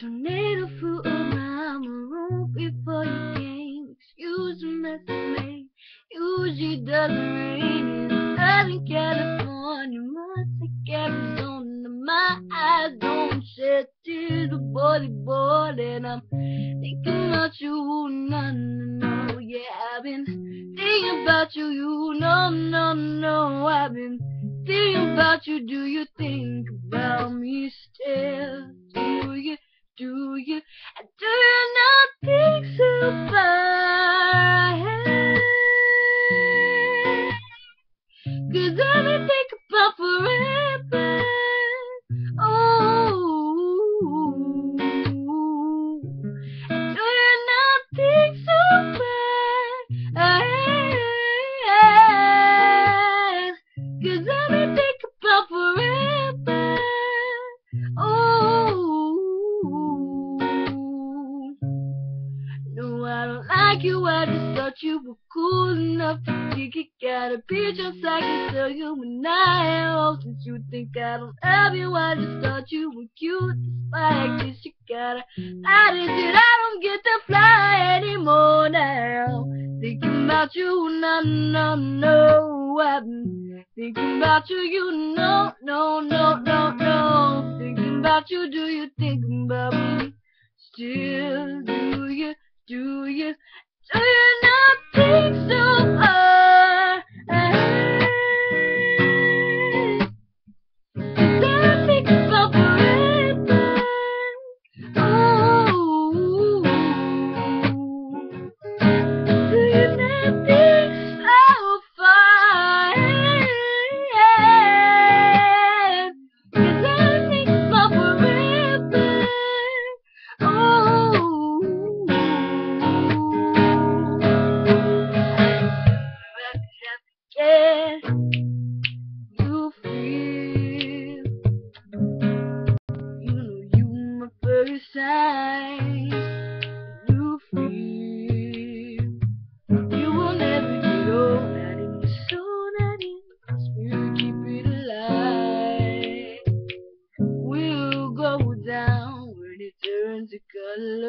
tornado flew around my room before you came. Excuse the mess I made. Usually doesn't rain in Southern California, much like Arizona. My eyes don't shed tears before they boil, and I'm thinking about you, no, no, no. Yeah, I've been thinking about you, no, no, no. I've been thinking about you. Do you think about me still? Do you, do you, do you not think so far ahead? 'Cause I've been thinking about forever. Oh, do you not think so far ahead? 'Cause I've been thinking about forever. Oh, no, I don't like you. I just thought you were cool enough to think it. Got a picture so I can tell you when I am old. Since you think I don't love you, I just thought you were cute. Despite this, you gotta lie that I don't get to fly anymore now. Thinking about you, no, no, no. I've been thinking about you, no, no, no, no, no. Thinking about you, do you think about me still? Do you, do you, do you not think so far ahead? 'Cause I think about forever. Oh, do you not think so far ahead? 'Cause I think about forever. Oh, yeah, you feel, you know you my first sign. You feel, you will never get old, not in your soul, not in your spirit, keep it alive. We'll go down when it turns to color.